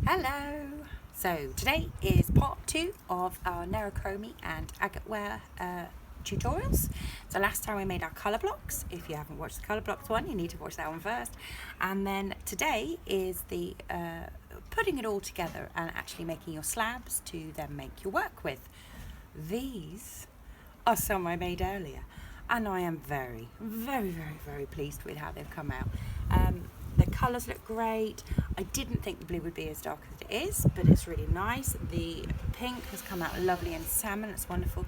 Hello! So today is part 2 of our Nerikomi and Agateware tutorials. So last time we made our colour blocks. If you haven't watched the colour blocks one, you need to watch that one first. And then today is the putting it all together and actually making your slabs to then make your work with. These are some I made earlier and I am very pleased with how they've come out. The colours look great. I didn't think the blue would be as dark as it is, but it's really nice. The pink has come out lovely, and salmon, it's wonderful.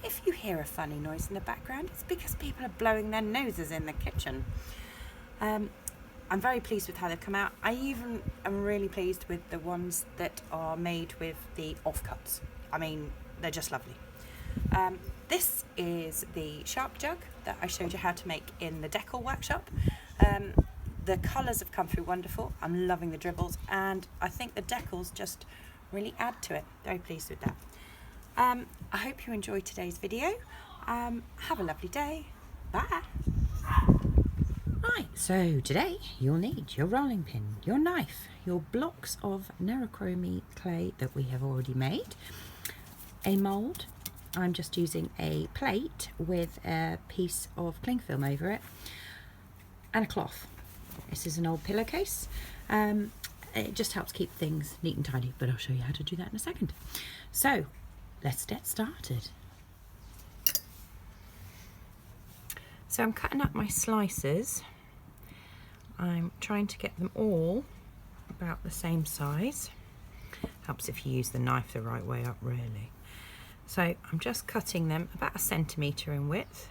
If you hear a funny noise in the background, it's because people are blowing their noses in the kitchen. I'm very pleased with how they've come out. I even am really pleased with the ones that are made with the offcuts. I mean, they're just lovely. This is the shark jug that I showed you how to make in the decal workshop. The colours have come through wonderful. I'm loving the dribbles, and I think the decals just really add to it. Very pleased with that. I hope you enjoyed today's video. Have a lovely day. Bye. Right, so today you'll need your rolling pin, your knife, your blocks of Nerikomi clay that we have already made, a mould. I'm just using a plate with a piece of cling film over it, and a cloth. This is an old pillowcase. It just helps keep things neat and tidy, but I'll show you how to do that in a second. So let's get started. So I'm cutting up my slices. I'm trying to get them all about the same size. Helps if you use the knife the right way up, really. So I'm just cutting them about 1 centimetre in width.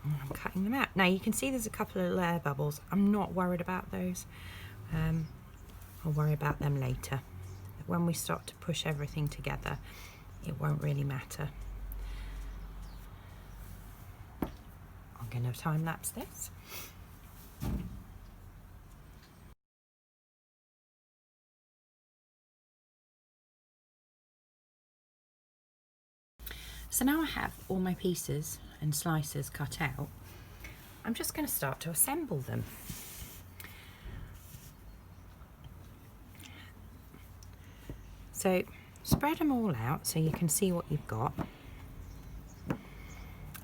I'm cutting them out. Now you can see there's a couple of air bubbles. I'm not worried about those. I'll worry about them later. When we start to push everything together, it won't really matter. I'm going to time lapse this. So now I have all my pieces and slices cut out. I'm just going to start to assemble them. So spread them all out so you can see what you've got,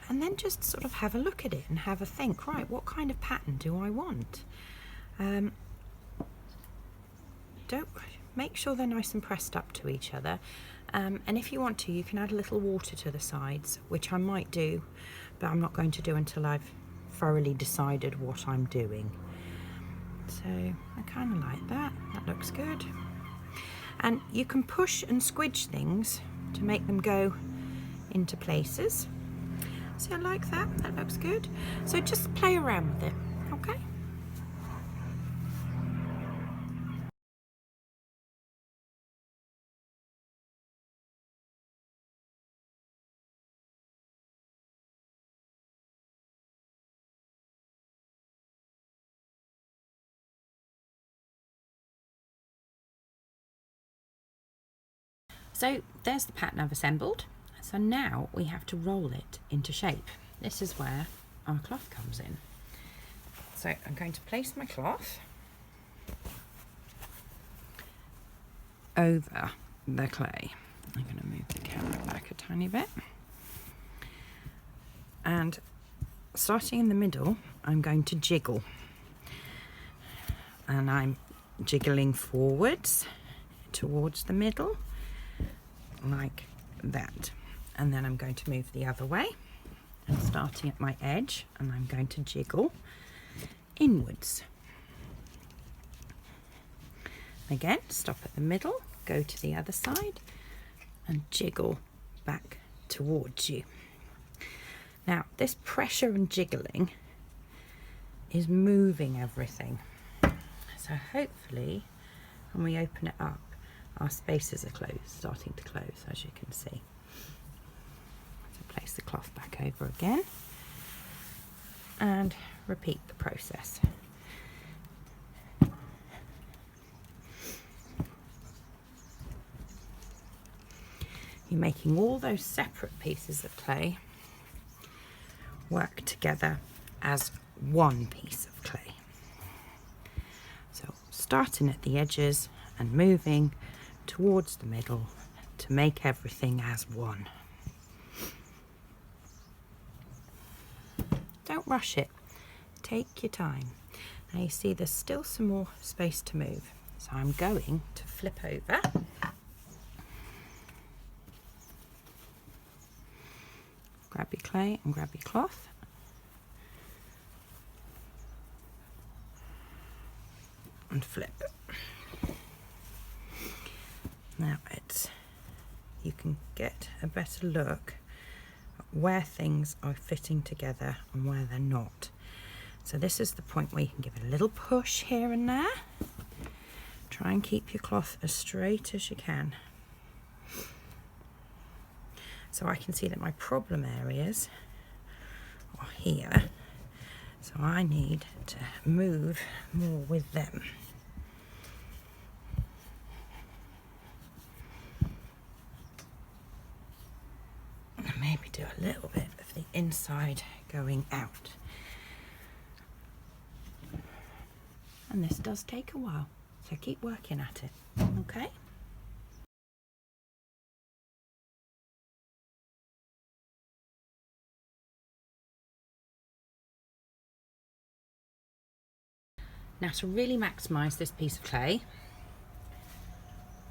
and then just sort of have a look at it and have a think, right, what kind of pattern do I want? Don't make sure they're nice and pressed up to each other. And if you want to, you can add a little water to the sides, which I might do, but I'm not going to do until I've thoroughly decided what I'm doing. So I kind of like that. That looks good. And you can push and squidge things to make them go into places. So I like that. That looks good. So just play around with it, okay? So there's the pattern I've assembled. So now we have to roll it into shape. This is where our cloth comes in. So I'm going to place my cloth over the clay. I'm going to move the camera back a tiny bit. And starting in the middle, I'm going to jiggle. And I'm jiggling forwards towards the middle, like that. And then I'm going to move the other way, and starting at my edge, and I'm going to jiggle inwards. Again, stop at the middle, go to the other side, and jiggle back towards you. Now, this pressure and jiggling is moving everything. So hopefully, when we open it up, our spaces are closed, starting to close, as you can see. So place the cloth back over again and repeat the process. You're making all those separate pieces of clay work together as one piece of clay. So starting at the edges and moving towards the middle to make everything as one. Don't rush it, take your time. Now you see there's still some more space to move, so I'm going to flip over. Grab your clay and grab your cloth. And flip. Now you can get a better look at where things are fitting together and where they're not. So this is the point where you can give it a little push here and there. Try and keep your cloth as straight as you can. So I can see that my problem areas are here. So I need to move more with them. And maybe do a little bit of the inside going out. And this does take a while, so keep working at it, okay? Now to really maximise this piece of clay,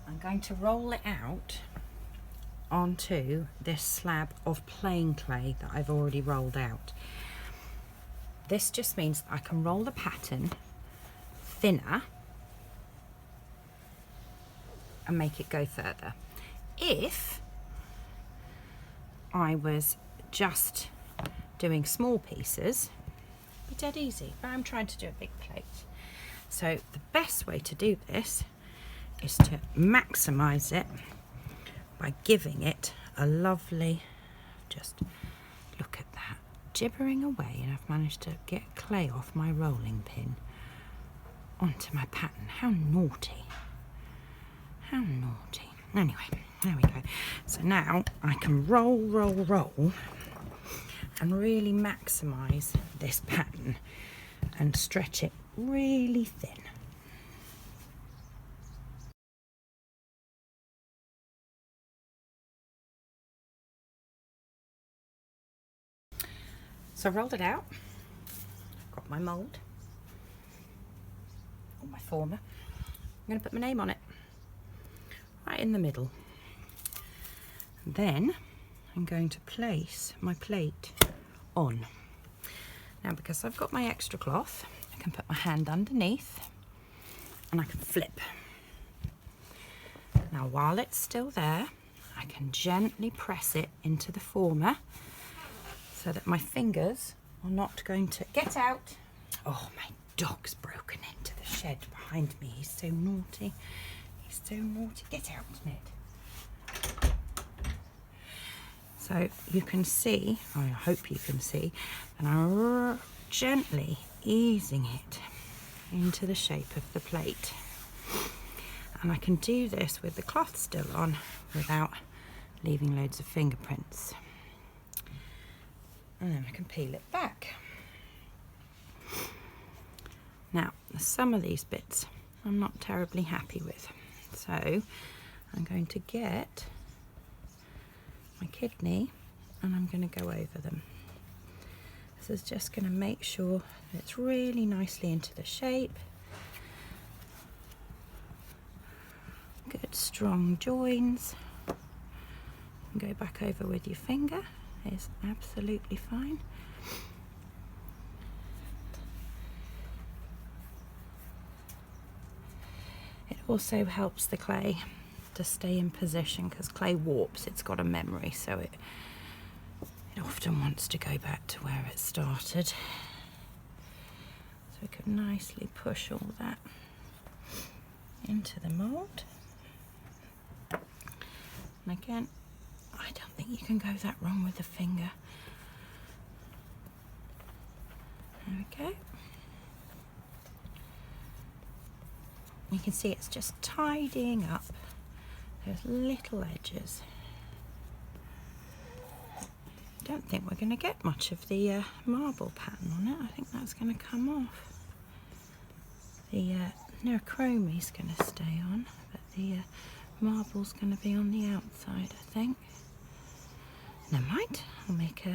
I'm going to roll it out onto this slab of plain clay that I've already rolled out. This just means that I can roll the pattern thinner and make it go further. If I was just doing small pieces, it'd be dead easy, but I'm trying to do a big plate. So the best way to do this is to maximise it by giving it a lovely, just look at that, gibbering away, and I've managed to get clay off my rolling pin onto my pattern. How naughty. How naughty. Anyway, there we go. So now I can roll, roll, roll and really maximise this pattern and stretch it really thin. So I rolled it out, got my mould, or my former. I'm going to put my name on it, right in the middle. And then I'm going to place my plate on. Now because I've got my extra cloth, I can put my hand underneath and I can flip. Now while it's still there, I can gently press it into the former so that my fingers are not going to get out. Oh, my dog's broken into the shed behind me. He's so naughty. He's so naughty. Get out, Ned. So you can see, I hope you can see, and I'm gently easing it into the shape of the plate. And I can do this with the cloth still on without leaving loads of fingerprints. And then I can peel it back. Now, some of these bits I'm not terribly happy with. So I'm going to get my kidney and I'm going to go over them. This is just going to make sure that it's really nicely into the shape. Good strong joins. Go back over with your finger. It's absolutely fine. It also helps the clay to stay in position because clay warps. It's got a memory, so it often wants to go back to where it started. So we can nicely push all that into the mould. And again, I don't think you can go that wrong with the finger. There we go. You can see it's just tidying up those little edges. Don't think we're going to get much of the marble pattern on it. I think that's going to come off. The Nerikomi's going to stay on, but the marble's going to be on the outside, I think. Never mind, I'll make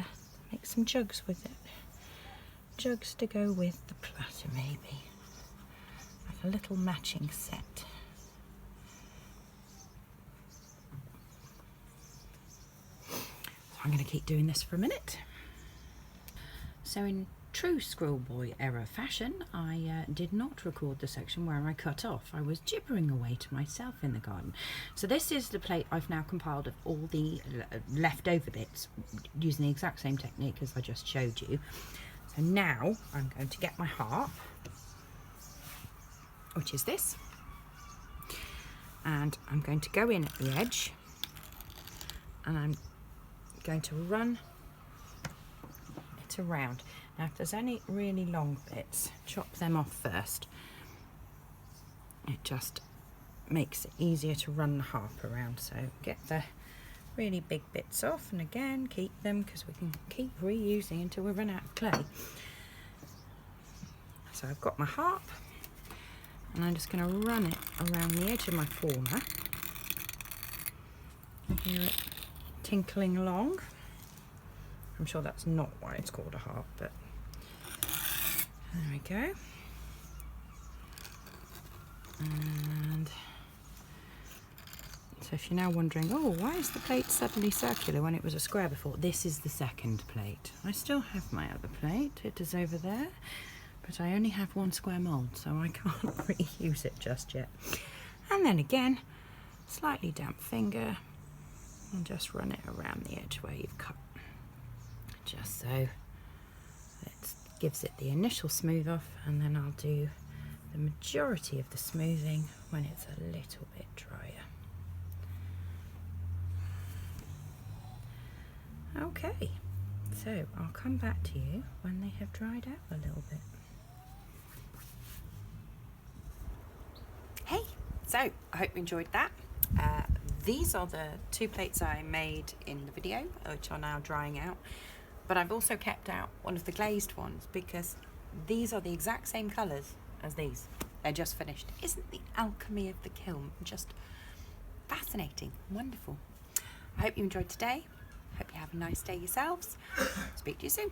some jugs with it. Jugs to go with the platter, maybe. Like a little matching set. So I'm going to keep doing this for a minute. So in true schoolboy error fashion, I did not record the section where I cut off. I was gibbering away to myself in the garden. So this is the plate I've now compiled of all the leftover bits using the exact same technique as I just showed you. So now I'm going to get my harp, which is this, and I'm going to go in at the edge and I'm going to run it around. Now if there's any really long bits, chop them off first. It just makes it easier to run the harp around. So get the really big bits off, and again keep them because we can keep reusing until we run out of clay. So I've got my harp and I'm just going to run it around the edge of my former. You hear it tinkling along. I'm sure that's not why it's called a harp, but there we go. And so if you're now wondering, oh, why is the plate suddenly circular when it was a square before? This is the second plate. I still have my other plate. It is over there, but I only have one square mould, so I can't reuse it just yet. And then again, slightly damp finger, and just run it around the edge where you've cut. Just so it gives it the initial smooth off, and then I'll do the majority of the smoothing when it's a little bit drier. Okay, so I'll come back to you when they have dried out a little bit. Hey, so I hope you enjoyed that. These are the two plates I made in the video, which are now drying out. But I've also kept out one of the glazed ones because these are the exact same colours as these. They're just finished. Isn't the alchemy of the kiln just fascinating? Wonderful. I hope you enjoyed today. Hope you have a nice day yourselves. Speak to you soon.